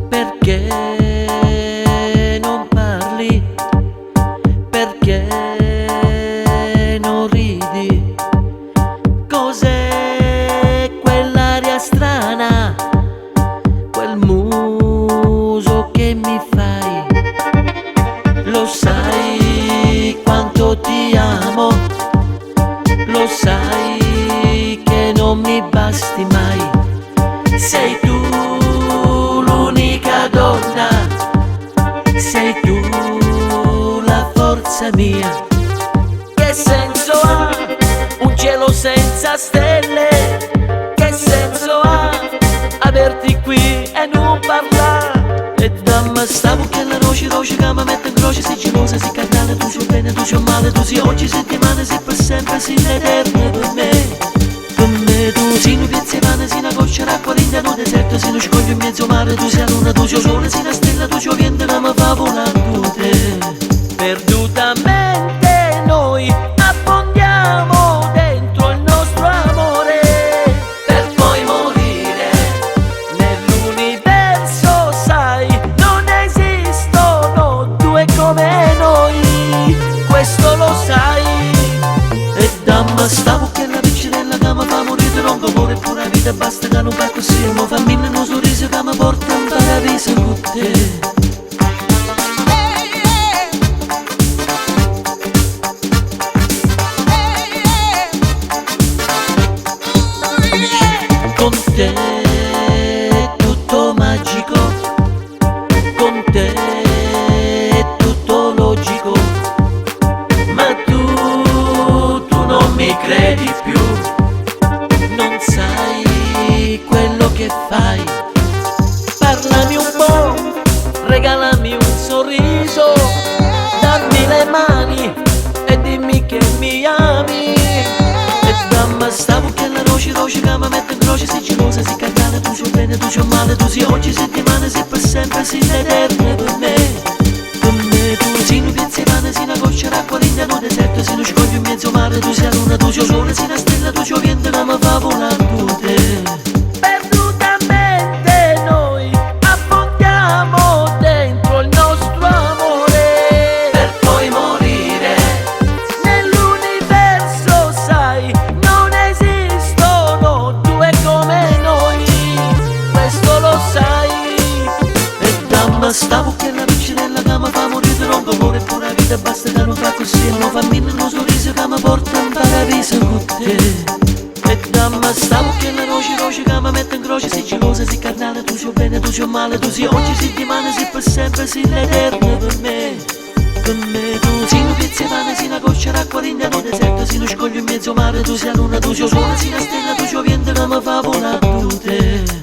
Perché non parli? Perché non ridi? Cos'è quell'aria strana? Quel muso che mi fai? Lo sai quanto ti amo? Lo sai che non mi basti mai? Sei tu l'unica donna, sei tu la forza mia. Che senso ha un cielo senza stelle? Che senso ha averti qui e non parlare? E dammi stavo che la noce che mi mette in croce, sei gelosa, sei carnale, tu sei bene, tu sei male, tu sei oggi, settimana, sei per sempre, sei l'eterno per me. Tu sei un piezza di pane, sei una goccia d'acqua in un deserto, sei uno scoglio in mezzo mare, tu sei la luna, tu sei il sole, sei una stella, tu sei vento che mi fa volare te. Perdutamente noi affondiamo dentro il nostro amore, per poi morire nell'universo, sai, non esistono due come noi, questo lo sai. E dammi stavo che la piccinella che mi fa morire non colore pure la vita, basta che non va così, ma fammi un sorriso che mi porta in paradiso con te. Con te è tutto magico, con te è tutto logico, ma tu non mi credi più, non sai quello che fai. Parlami un po', regalami un sorriso, dammi le mani e dimmi che mi ami. E dammi stavo che la noce che mi mette in croce, sei gelosa, sei carnale, tu sei bene, tu sei male, tu sei oggi, settimana, sei per sempre, sei l'eterno per me. Per me tu sei un piezza di pane, sei una goccia d'acqua in un deserto, sei uno scoglio in mezzo mare, tu sei la luna, tu sei il sole, sei una stella, tu sei il vento che mi fa volare te. Perdutamente noi affondiamo dentro il nostro amore, per poi morire nell'universo, sai, non esistono due come noi, questo lo sai. E dammi stavo che la piccinella che mi fa morire non colore pure la vita, basta che non fa così, ma fammi un sorriso che mi porta in paradiso con te. E dammi stavo che la noce che mi mette in croce, sei gelosa, sei carnale, tu sei bene, tu sei male, tu sei oggi, settimana, sei per sempre, sei l'eterno per me. Per me tu sei un pezzo di pane, sei una goccia d'acqua in un deserto, sei uno scoglio in mezzo mare, tu sei la luna, tu sei il sole, sei una stella, tu sei il vento che mi fa volare te.